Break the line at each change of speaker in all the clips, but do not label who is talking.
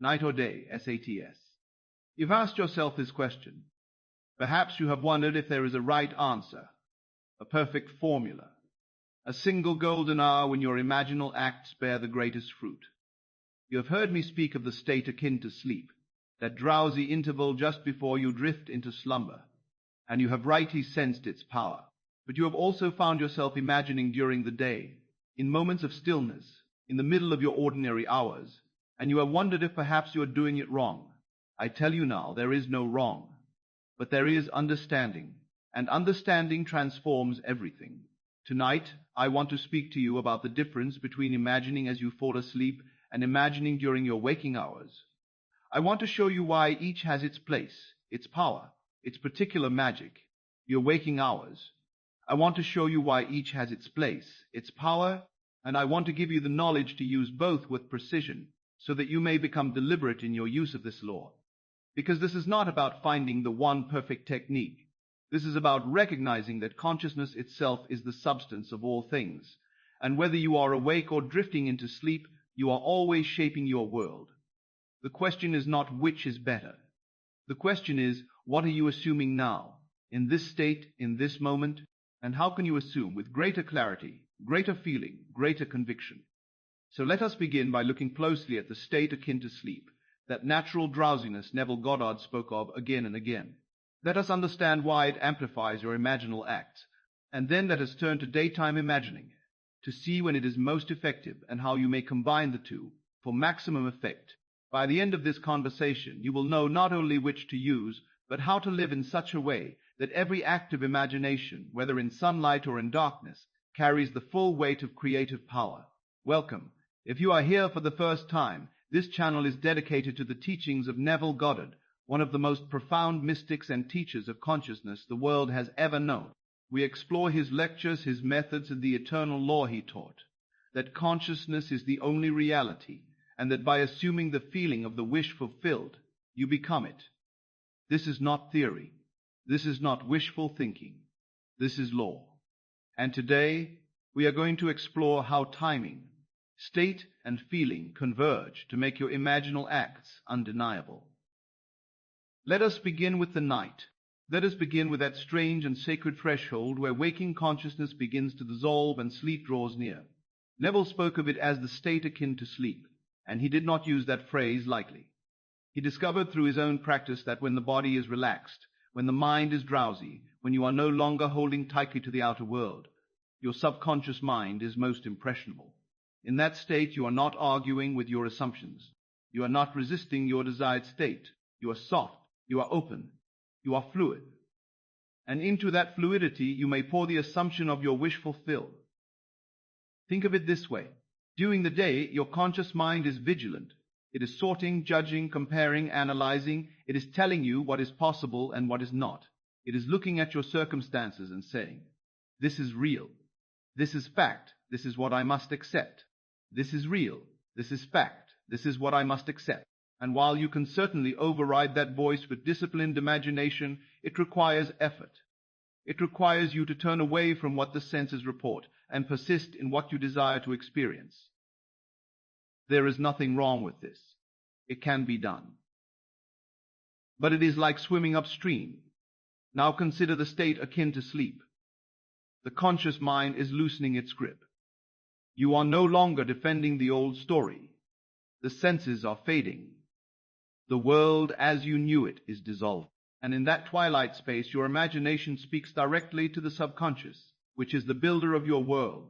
night or day, SATS. You've asked yourself this question. Perhaps you have wondered if there is a right answer, a perfect formula, a single golden hour when your imaginal acts bear the greatest fruit. You have heard me speak of the state akin to sleep, that drowsy interval just before you drift into slumber, and you have rightly sensed its power. But you have also found yourself imagining during the day, in moments of stillness, in the middle of your ordinary hours, and you have wondered if perhaps you are doing it wrong. I tell you now, there is no wrong, but there is understanding, and understanding transforms everything. Tonight, I want to speak to you about the difference between imagining as you fall asleep and imagining during your waking hours. I want to show you why each has its place, its power, its particular magic. Your waking hours. I want to show you why each has its place, its power, and I want to give you the knowledge to use both with precision, so that you may become deliberate in your use of this law. Because this is not about finding the one perfect technique. This is about recognizing that consciousness itself is the substance of all things, and whether you are awake or drifting into sleep, you are always shaping your world. The question is not which is better. The question is, what are you assuming now, in this state, in this moment, and how can you assume with greater clarity, greater feeling, greater conviction? So let us begin by looking closely at the state akin to sleep, that natural drowsiness Neville Goddard spoke of again and again. Let us understand why it amplifies your imaginal acts, and then let us turn to daytime imagining, to see when it is most effective and how you may combine the two for maximum effect. By the end of this conversation, you will know not only which to use, but how to live in such a way that every act of imagination, whether in sunlight or in darkness, carries the full weight of creative power. Welcome. If you are here for the first time, this channel is dedicated to the teachings of Neville Goddard, one of the most profound mystics and teachers of consciousness the world has ever known. We explore his lectures, his methods, and the eternal law he taught, that consciousness is the only reality, and that by assuming the feeling of the wish fulfilled, you become it. This is not theory. This is not wishful thinking. This is law. And today, we are going to explore how timing, state, and feeling converge to make your imaginal acts undeniable. Let us begin with the night. Let us begin with that strange and sacred threshold where waking consciousness begins to dissolve and sleep draws near. Neville spoke of it as the state akin to sleep, and he did not use that phrase lightly. He discovered through his own practice that when the body is relaxed, when the mind is drowsy, when you are no longer holding tightly to the outer world, your subconscious mind is most impressionable. In that state, you are not arguing with your assumptions. You are not resisting your desired state. You are soft. You are open. You are fluid. And into that fluidity, you may pour the assumption of your wish fulfilled. Think of it this way. During the day, your conscious mind is vigilant. It is sorting, judging, comparing, analyzing. It is telling you what is possible and what is not. It is looking at your circumstances and saying, this is real. This is fact. This is what I must accept. This is real. This is fact. This is what I must accept. And while you can certainly override that voice with disciplined imagination, it requires effort. It requires you to turn away from what the senses report and persist in what you desire to experience. There is nothing wrong with this. It can be done. But it is like swimming upstream. Now consider the state akin to sleep. The conscious mind is loosening its grip. You are no longer defending the old story. The senses are fading. The world as you knew it is dissolved. And in that twilight space, your imagination speaks directly to the subconscious, which is the builder of your world.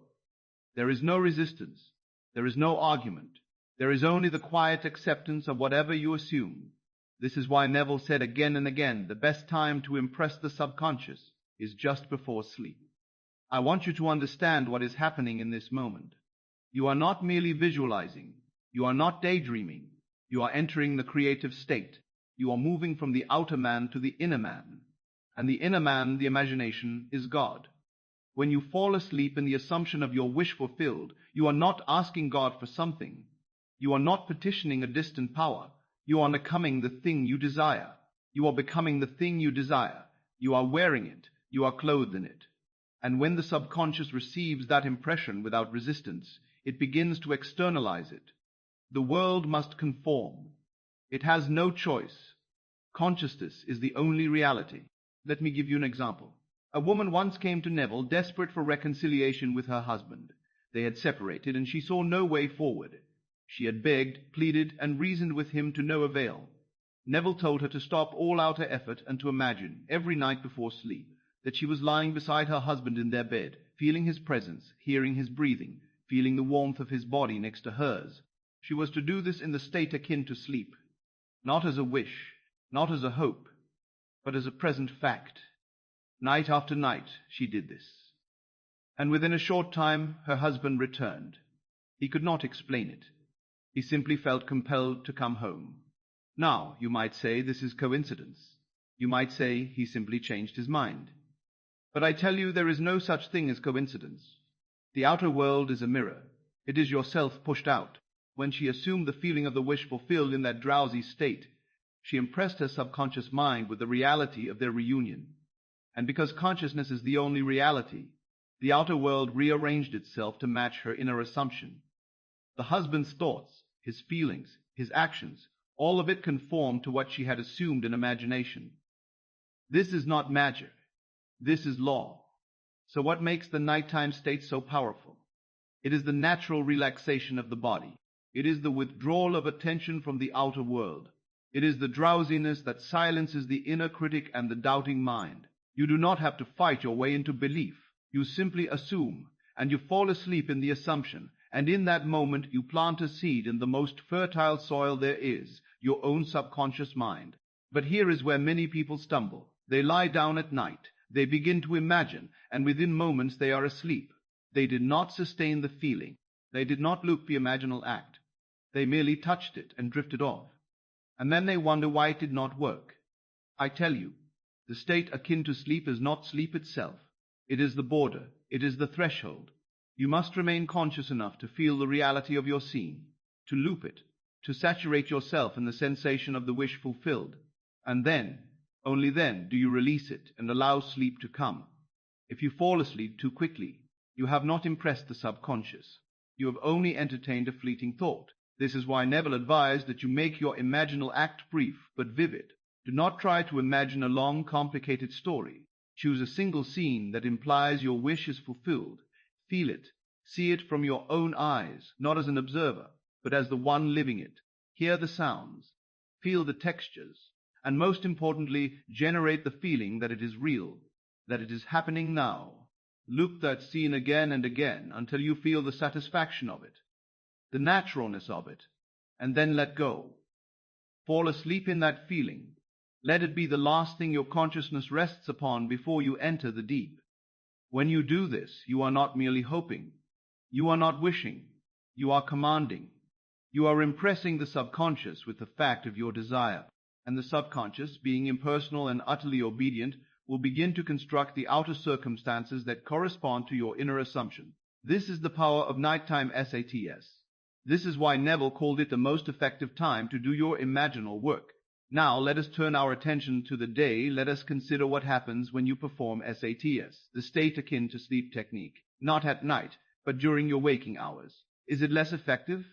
There is no resistance. There is no argument. There is only the quiet acceptance of whatever you assume. This is why Neville said again and again, the best time to impress the subconscious is just before sleep. I want you to understand what is happening in this moment. You are not merely visualizing. You are not daydreaming. You are entering the creative state. You are moving from the outer man to the inner man. And the inner man, the imagination, is God. When you fall asleep in the assumption of your wish fulfilled, you are not asking God for something. You are not petitioning a distant power. You are becoming the thing you desire. You are becoming the thing you desire. You are wearing it. You are clothed in it. And when the subconscious receives that impression without resistance, it begins to externalize it. The world must conform. It has no choice. Consciousness is the only reality. Let me give you an example. A woman once came to Neville desperate for reconciliation with her husband. They had separated, and she saw no way forward. She had begged, pleaded, and reasoned with him to no avail. Neville told her to stop all outer effort and to imagine, every night before sleep, that she was lying beside her husband in their bed, feeling his presence, hearing his breathing, feeling the warmth of his body next to hers. She was to do this in the state akin to sleep, not as a wish, not as a hope, but as a present fact. Night after night she did this. And within a short time her husband returned. He could not explain it. He simply felt compelled to come home. Now, you might say this is coincidence. You might say he simply changed his mind. But I tell you there is no such thing as coincidence. The outer world is a mirror. It is yourself pushed out. When she assumed the feeling of the wish fulfilled in that drowsy state, she impressed her subconscious mind with the reality of their reunion. And because consciousness is the only reality, the outer world rearranged itself to match her inner assumption. The husband's thoughts, his feelings, his actions, all of it conformed to what she had assumed in imagination. This is not magic. This is law. So what makes the nighttime state so powerful? It is the natural relaxation of the body. It is the withdrawal of attention from the outer world. It is the drowsiness that silences the inner critic and the doubting mind. You do not have to fight your way into belief. You simply assume, and you fall asleep in the assumption, and in that moment you plant a seed in the most fertile soil there is, your own subconscious mind. But here is where many people stumble. They lie down at night. They begin to imagine, and within moments they are asleep. They did not sustain the feeling. They did not loop the imaginal act. They merely touched it and drifted off. And then they wonder why it did not work. I tell you, the state akin to sleep is not sleep itself. It is the border. It is the threshold. You must remain conscious enough to feel the reality of your scene, to loop it, to saturate yourself in the sensation of the wish fulfilled. And then, only then, do you release it and allow sleep to come. If you fall asleep too quickly, you have not impressed the subconscious. You have only entertained a fleeting thought. This is why Neville advised that you make your imaginal act brief but vivid. Do not try to imagine a long, complicated story. Choose a single scene that implies your wish is fulfilled. Feel it. See it from your own eyes, not as an observer, but as the one living it. Hear the sounds. Feel the textures. And most importantly, generate the feeling that it is real, that it is happening now. Loop that scene again and again until you feel the satisfaction of it, the naturalness of it, and then let go. Fall asleep in that feeling. Let it be the last thing your consciousness rests upon before you enter the deep. When you do this, you are not merely hoping. You are not wishing. You are commanding. You are impressing the subconscious with the fact of your desire. And the subconscious, being impersonal and utterly obedient, will begin to construct the outer circumstances that correspond to your inner assumption. This is the power of nighttime SATS. This is why Neville called it the most effective time to do your imaginal work. Now let us turn our attention to the day. Let us consider what happens when you perform SATS, the state akin to sleep technique, not at night, but during your waking hours. Is it less effective?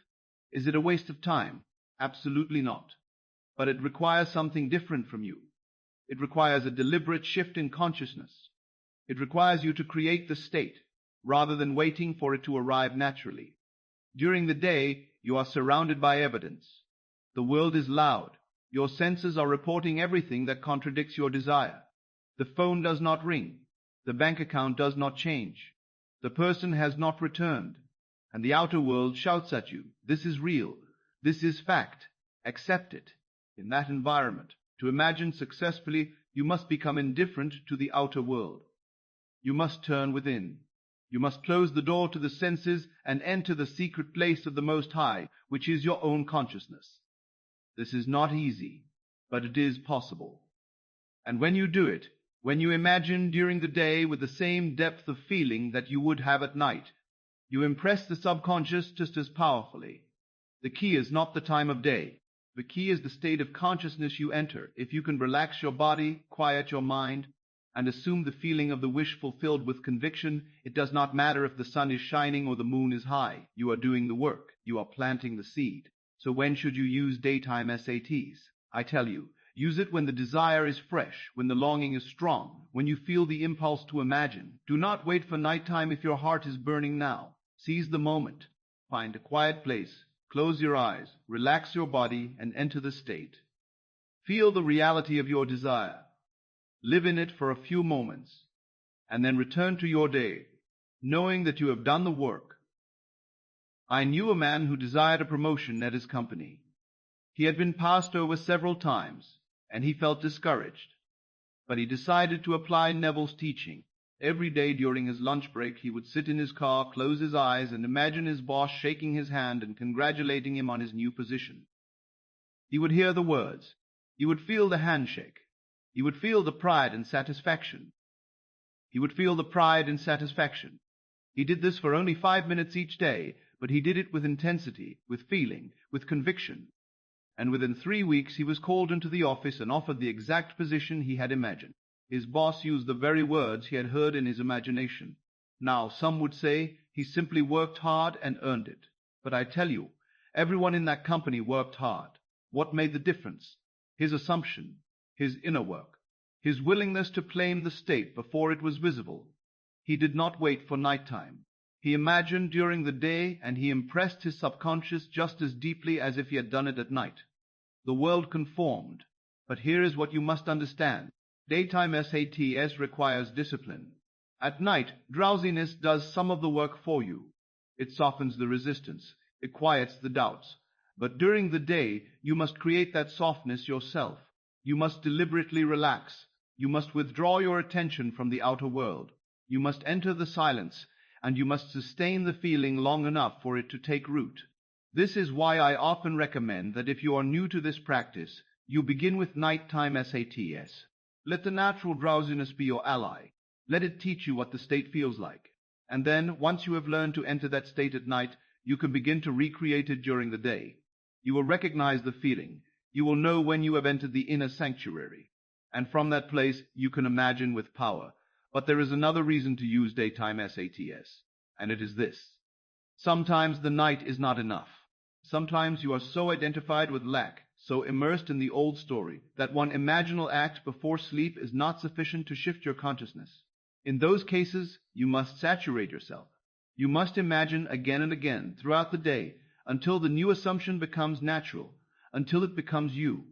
Is it a waste of time? Absolutely not. But it requires something different from you. It requires a deliberate shift in consciousness. It requires you to create the state, rather than waiting for it to arrive naturally. During the day, you are surrounded by evidence. The world is loud. Your senses are reporting everything that contradicts your desire. The phone does not ring. The bank account does not change. The person has not returned. And the outer world shouts at you, this is real. This is fact. Accept it. In that environment, to imagine successfully, you must become indifferent to the outer world. You must turn within. You must close the door to the senses and enter the secret place of the Most High, which is your own consciousness. This is not easy, but it is possible. And when you do it, when you imagine during the day with the same depth of feeling that you would have at night, you impress the subconscious just as powerfully. The key is not the time of day. The key is the state of consciousness you enter. If you can relax your body, quiet your mind, and assume the feeling of the wish fulfilled with conviction, it does not matter if the sun is shining or the moon is high. You are doing the work. You are planting the seed. So when should you use daytime SATs? I tell you, use it when the desire is fresh, when the longing is strong, when you feel the impulse to imagine. Do not wait for nighttime if your heart is burning now. Seize the moment. Find a quiet place, close your eyes, relax your body, and enter the state. Feel the reality of your desire. Live in it for a few moments, and then return to your day, knowing that you have done the work. I knew a man who desired a promotion at his company. He had been passed over several times, and he felt discouraged. But he decided to apply Neville's teaching. Every day during his lunch break, he would sit in his car, close his eyes, and imagine his boss shaking his hand and congratulating him on his new position. He would hear the words. He would feel the handshake. He would feel the pride and satisfaction. He would feel the pride and satisfaction. He did this for only 5 minutes each day, but he did it with intensity, with feeling, with conviction. And within 3 weeks he was called into the office and offered the exact position he had imagined. His boss used the very words he had heard in his imagination. Now, some would say he simply worked hard and earned it. But I tell you, everyone in that company worked hard. What made the difference? His assumption, his inner work, his willingness to claim the state before it was visible. He did not wait for nighttime. He imagined during the day, and he impressed his subconscious just as deeply as if he had done it at night. The world conformed. But here is what you must understand. Daytime SATS requires discipline. At night, drowsiness does some of the work for you. It softens the resistance. It quiets the doubts. But during the day, you must create that softness yourself. You must deliberately relax. You must withdraw your attention from the outer world. You must enter the silence, and you must sustain the feeling long enough for it to take root. This is why I often recommend that if you are new to this practice, you begin with nighttime SATS. Let the natural drowsiness be your ally. Let it teach you what the state feels like. And then, once you have learned to enter that state at night, you can begin to recreate it during the day. You will recognize the feeling. You will know when you have entered the inner sanctuary. And from that place, you can imagine with power. But there is another reason to use daytime SATS, and it is this. Sometimes the night is not enough. Sometimes you are so identified with lack, so immersed in the old story, that one imaginal act before sleep is not sufficient to shift your consciousness. In those cases, you must saturate yourself. You must imagine again and again throughout the day until the new assumption becomes natural, until it becomes you.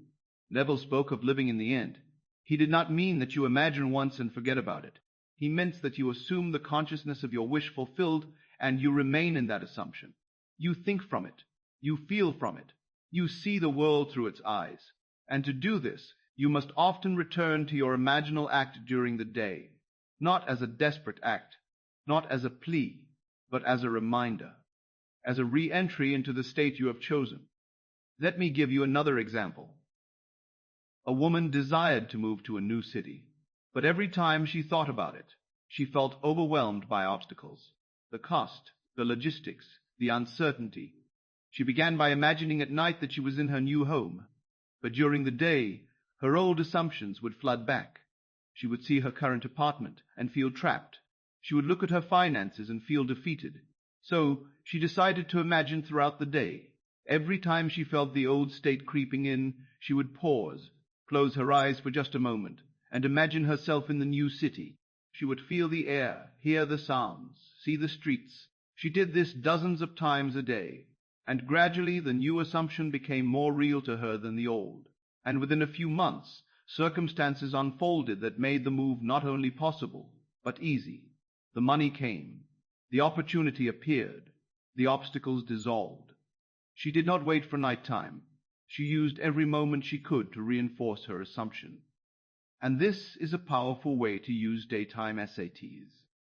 Neville spoke of living in the end. He did not mean that you imagine once and forget about it. He meant that you assume the consciousness of your wish fulfilled, and you remain in that assumption. You think from it. You feel from it. You see the world through its eyes. And to do this, you must often return to your imaginal act during the day, not as a desperate act, not as a plea, but as a reminder, as a re-entry into the state you have chosen. Let me give you another example. A woman desired to move to a new city, but every time she thought about it, she felt overwhelmed by obstacles. The cost, the logistics, the uncertainty. She began by imagining at night that she was in her new home, but during the day, her old assumptions would flood back. She would see her current apartment and feel trapped. She would look at her finances and feel defeated. So she decided to imagine throughout the day. Every time she felt the old state creeping in, she would pause, close her eyes for just a moment, and imagine herself in the new city. She would feel the air, hear the sounds, see the streets. She did this dozens of times a day, and gradually the new assumption became more real to her than the old. And within a few months, circumstances unfolded that made the move not only possible, but easy. The money came. The opportunity appeared. The obstacles dissolved. She did not wait for night time. She used every moment she could to reinforce her assumption. And this is a powerful way to use daytime SATs,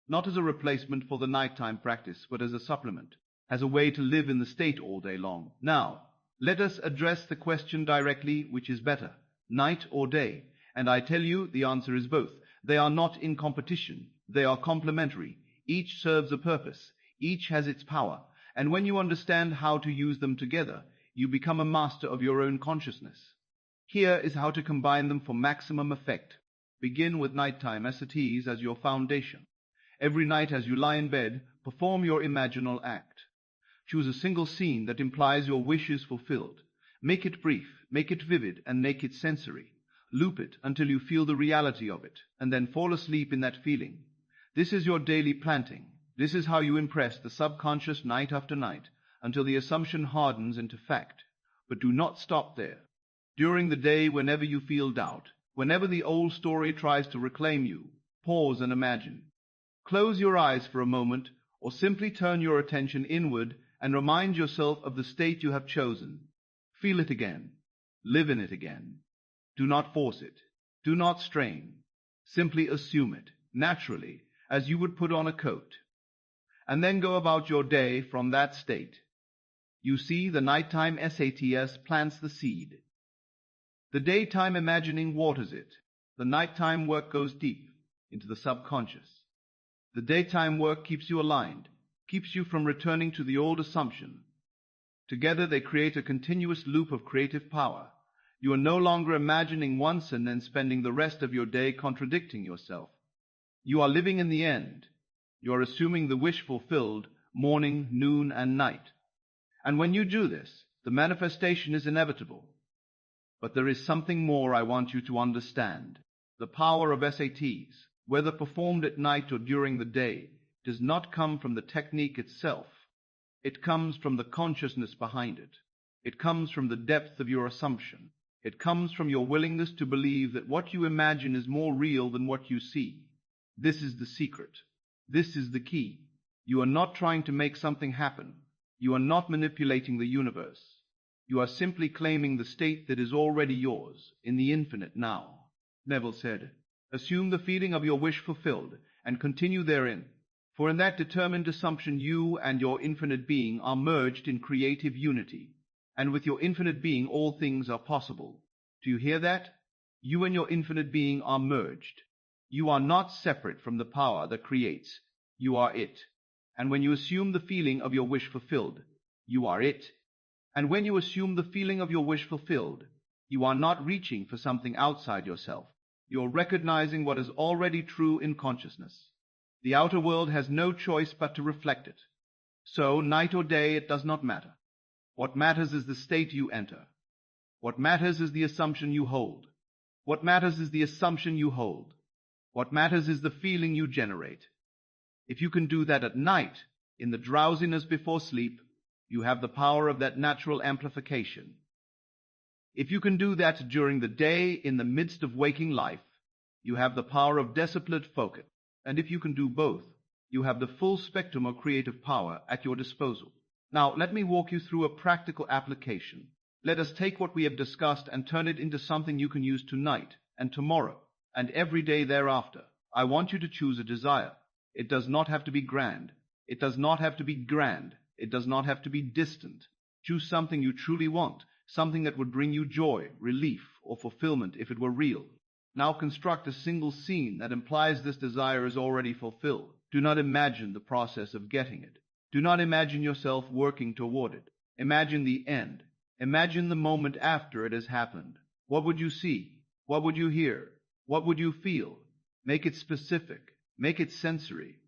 not as a replacement for the nighttime practice, but as a supplement, as a way to live in the state all day long. Now, let us address the question directly, which is better, night or day? And I tell you, the answer is both. They are not in competition. They are complementary. Each serves a purpose. Each has its power. And when you understand how to use them together, you become a master of your own consciousness. Here is how to combine them for maximum effect. Begin with nighttime SATs as your foundation. Every night as you lie in bed, perform your imaginal act. Choose a single scene that implies your wish is fulfilled. Make it brief, make it vivid, and make it sensory. Loop it until you feel the reality of it, and then fall asleep in that feeling. This is your daily planting. This is how you impress the subconscious night after night, until the assumption hardens into fact. But do not stop there. During the day, whenever you feel doubt, whenever the old story tries to reclaim you, pause and imagine. Close your eyes for a moment, or simply turn your attention inward and remind yourself of the state you have chosen. Feel it again. Live in it again. Do not force it. Do not strain. Simply assume it, naturally, as you would put on a coat. And then go about your day from that state. You see, the nighttime SATS plants the seed. The daytime imagining waters it. The nighttime work goes deep into the subconscious. The daytime work keeps you aligned, keeps you from returning to the old assumption. Together they create a continuous loop of creative power. You are no longer imagining once and then spending the rest of your day contradicting yourself. You are living in the end. You are assuming the wish fulfilled morning, noon, and night. And when you do this, the manifestation is inevitable. But there is something more I want you to understand. The power of SATs, whether performed at night or during the day, does not come from the technique itself. It comes from the consciousness behind it. It comes from the depth of your assumption. It comes from your willingness to believe that what you imagine is more real than what you see. This is the secret. This is the key. You are not trying to make something happen. You are not manipulating the universe. You are simply claiming the state that is already yours, in the infinite now. Neville said, assume the feeling of your wish fulfilled, and continue therein. For in that determined assumption you and your infinite being are merged in creative unity. And with your infinite being all things are possible. Do you hear that? You and your infinite being are merged. You are not separate from the power that creates. You are it. And when you assume the feeling of your wish fulfilled, you are it. And when you assume the feeling of your wish fulfilled, you are not reaching for something outside yourself. You are recognizing what is already true in consciousness. The outer world has no choice but to reflect it. So, night or day, it does not matter. What matters is the state you enter. What matters is the assumption you hold. What matters is the assumption you hold. What matters is the feeling you generate. If you can do that at night, in the drowsiness before sleep, you have the power of that natural amplification. If you can do that during the day, in the midst of waking life, you have the power of disciplined focus. And if you can do both, you have the full spectrum of creative power at your disposal. Now, let me walk you through a practical application. Let us take what we have discussed and turn it into something you can use tonight and tomorrow and every day thereafter. I want you to choose a desire. It does not have to be grand. It does not have to be grand. It does not have to be distant. Choose something you truly want, something that would bring you joy, relief, or fulfillment if it were real. Now construct a single scene that implies this desire is already fulfilled. Do not imagine the process of getting it. Do not imagine yourself working toward it. Imagine the end. Imagine the moment after it has happened. What would you see? What would you hear? What would you feel? Make it specific. Make it sensory.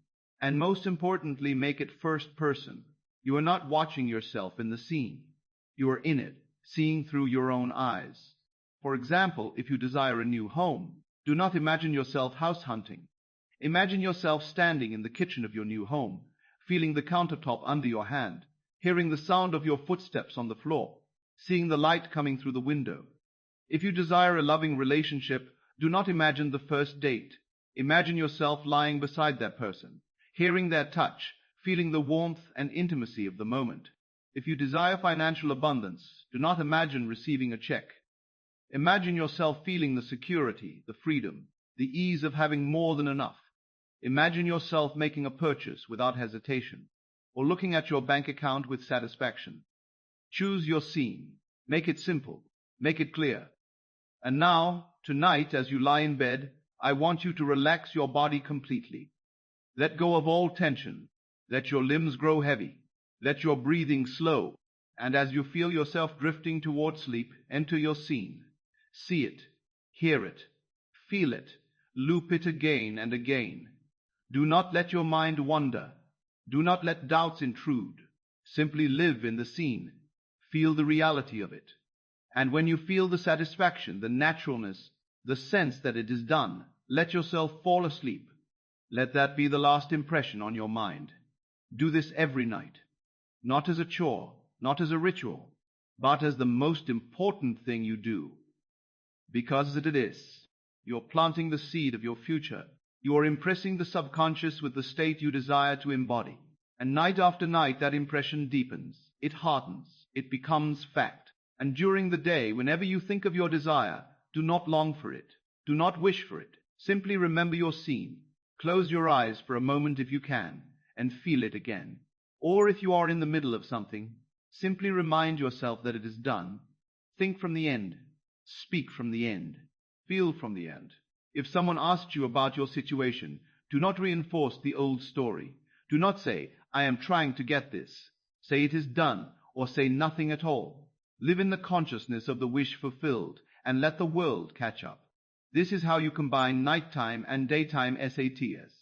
And most importantly, make it first person. You are not watching yourself in the scene. You are in it, seeing through your own eyes. For example, if you desire a new home, do not imagine yourself house hunting. Imagine yourself standing in the kitchen of your new home, feeling the countertop under your hand, hearing the sound of your footsteps on the floor, seeing the light coming through the window. If you desire a loving relationship, do not imagine the first date. Imagine yourself lying beside that person, hearing their touch, feeling the warmth and intimacy of the moment. If you desire financial abundance, do not imagine receiving a check. Imagine yourself feeling the security, the freedom, the ease of having more than enough. Imagine yourself making a purchase without hesitation, or looking at your bank account with satisfaction. Choose your scene. Make it simple. Make it clear. And now, tonight, as you lie in bed, I want you to relax your body completely. Let go of all tension. Let your limbs grow heavy. Let your breathing slow. And as you feel yourself drifting toward sleep, enter your scene. See it. Hear it. Feel it. Loop it again and again. Do not let your mind wander. Do not let doubts intrude. Simply live in the scene. Feel the reality of it. And when you feel the satisfaction, the naturalness, the sense that it is done, let yourself fall asleep. Let that be the last impression on your mind. Do this every night, not as a chore, not as a ritual, but as the most important thing you do. Because it is. You're planting the seed of your future. You are impressing the subconscious with the state you desire to embody. And night after night that impression deepens. It hardens. It becomes fact. And during the day, whenever you think of your desire, do not long for it. Do not wish for it. Simply remember your scene. Close your eyes for a moment if you can, and feel it again. Or if you are in the middle of something, simply remind yourself that it is done. Think from the end. Speak from the end. Feel from the end. If someone asks you about your situation, do not reinforce the old story. Do not say, I am trying to get this. Say it is done, or say nothing at all. Live in the consciousness of the wish fulfilled, and let the world catch up. This is how you combine nighttime and daytime SATS.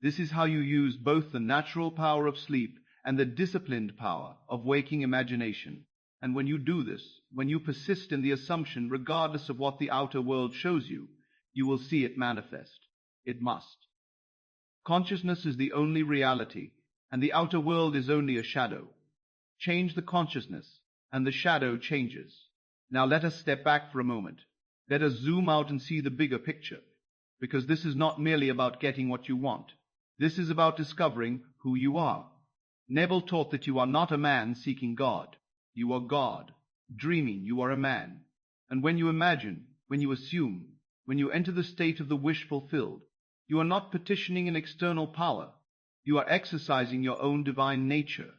This is how you use both the natural power of sleep and the disciplined power of waking imagination. And when you do this, when you persist in the assumption regardless of what the outer world shows you, you will see it manifest. It must. Consciousness is the only reality, and the outer world is only a shadow. Change the consciousness, and the shadow changes. Now let us step back for a moment. Let us zoom out and see the bigger picture, because this is not merely about getting what you want. This is about discovering who you are. Neville taught that you are not a man seeking God. You are God. Dreaming, you are a man. And when you imagine, when you assume, when you enter the state of the wish fulfilled, you are not petitioning an external power. You are exercising your own divine nature.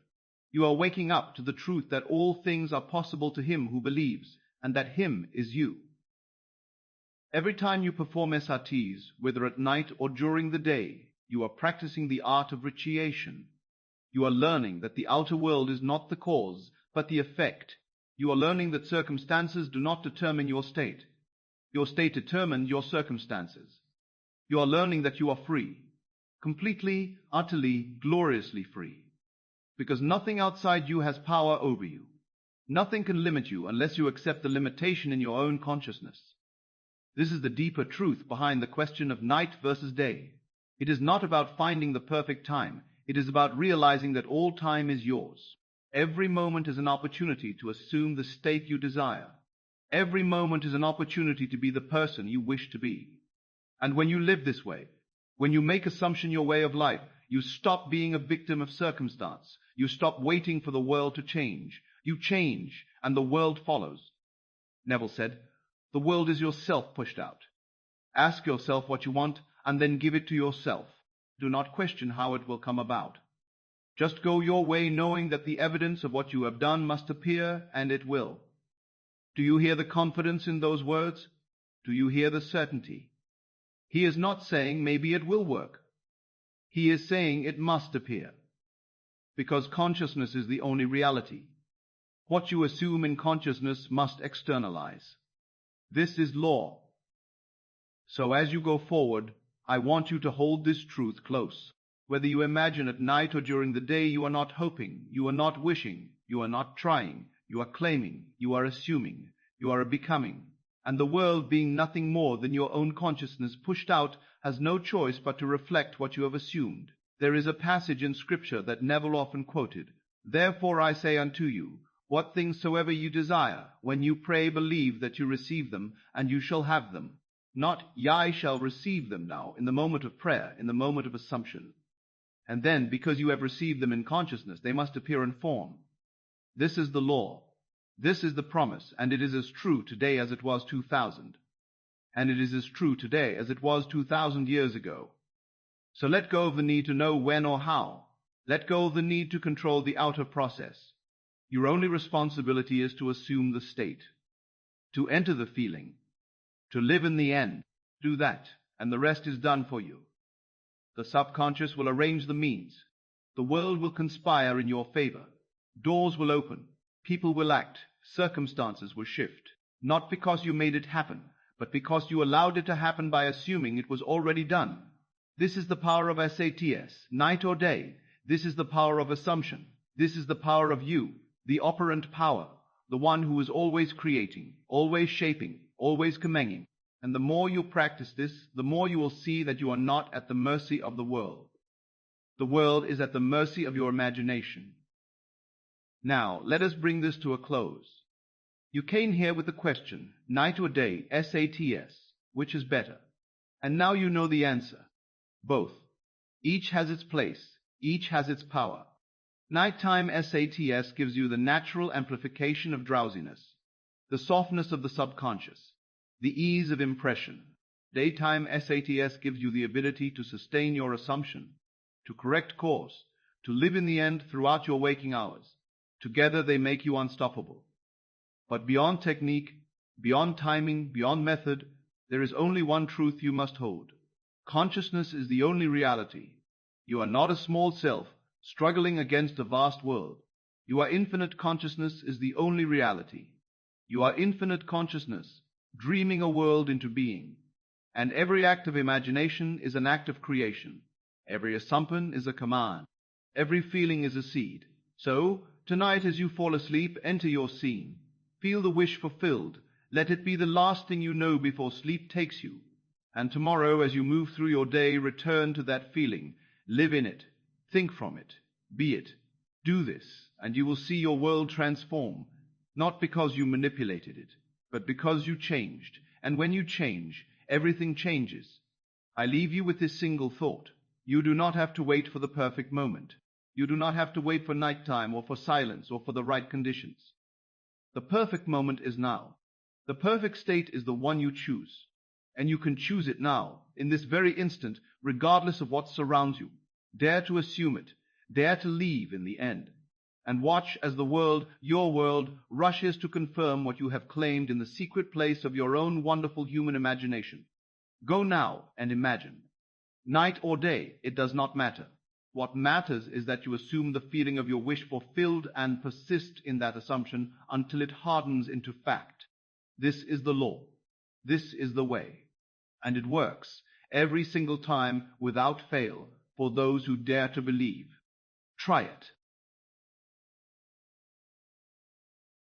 You are waking up to the truth that all things are possible to him who believes, and that him is you. Every time you perform SATs, whether at night or during the day, you are practicing the art of recreation. You are learning that the outer world is not the cause, but the effect. You are learning that circumstances do not determine your state. Your state determines your circumstances. You are learning that you are free, completely, utterly, gloriously free, because nothing outside you has power over you. Nothing can limit you unless you accept the limitation in your own consciousness. This is the deeper truth behind the question of night versus day. It is not about finding the perfect time. It is about realizing that all time is yours. Every moment is an opportunity to assume the state you desire. Every moment is an opportunity to be the person you wish to be. And when you live this way, when you make assumption your way of life, you stop being a victim of circumstance. You stop waiting for the world to change. You change, and the world follows. Neville said, the world is yourself pushed out. Ask yourself what you want, and then give it to yourself. Do not question how it will come about. Just go your way knowing that the evidence of what you have done must appear, and it will. Do you hear the confidence in those words? Do you hear the certainty? He is not saying maybe it will work. He is saying it must appear. Because consciousness is the only reality. What you assume in consciousness must externalize. This is law. So as you go forward, I want you to hold this truth close. Whether you imagine at night or during the day, you are not hoping, you are not wishing, you are not trying, you are claiming, you are assuming, you are becoming. And the world, being nothing more than your own consciousness pushed out, has no choice but to reflect what you have assumed. There is a passage in Scripture that Neville often quoted. Therefore I say unto you, what things soever you desire, when you pray, believe that you receive them, and you shall have them. Not, I shall receive them now, in the moment of prayer, in the moment of assumption. And then, because you have received them in consciousness, they must appear in form. This is the law. This is the promise, and it is as true today as it was 2,000. And it is as true today as it was 2,000 years ago. So let go of the need to know when or how. Let go of the need to control the outer process. Your only responsibility is to assume the state, to enter the feeling, to live in the end. Do that, and the rest is done for you. The subconscious will arrange the means. The world will conspire in your favor. Doors will open. People will act. Circumstances will shift. Not because you made it happen, but because you allowed it to happen by assuming it was already done. This is the power of SATS, night or day. This is the power of assumption. This is the power of you, the operant power, the one who is always creating, always shaping, always commending. And the more you practice this, the more you will see that you are not at the mercy of the world. The world is at the mercy of your imagination. Now, let us bring this to a close. You came here with the question, night or day, SATS, which is better? And now you know the answer. Both. Each has its place. Each has its power. Nighttime SATS gives you the natural amplification of drowsiness, the softness of the subconscious, the ease of impression. Daytime SATS gives you the ability to sustain your assumption, to correct course, to live in the end throughout your waking hours. Together they make you unstoppable. But beyond technique, beyond timing, beyond method, there is only one truth you must hold. Consciousness is the only reality. You are not a small self, struggling against a vast world. You are infinite. Consciousness is the only reality. You are infinite consciousness, dreaming a world into being. And every act of imagination is an act of creation. Every assumption is a command. Every feeling is a seed. So, tonight as you fall asleep, enter your scene. Feel the wish fulfilled. Let it be the last thing you know before sleep takes you. And tomorrow, as you move through your day, return to that feeling. Live in it. Think from it. Be it. Do this, and you will see your world transform, not because you manipulated it, but because you changed. And when you change, everything changes. I leave you with this single thought. You do not have to wait for the perfect moment. You do not have to wait for nighttime or for silence or for the right conditions. The perfect moment is now. The perfect state is the one you choose. And you can choose it now, in this very instant, regardless of what surrounds you. Dare to assume it. Dare to leave in the end. And watch as the world, your world, rushes to confirm what you have claimed in the secret place of your own wonderful human imagination. Go now and imagine. Night or day, it does not matter. What matters is that you assume the feeling of your wish fulfilled and persist in that assumption until it hardens into fact. This is the law. This is the way. And it works every single time without fail for those who dare to believe. Try it.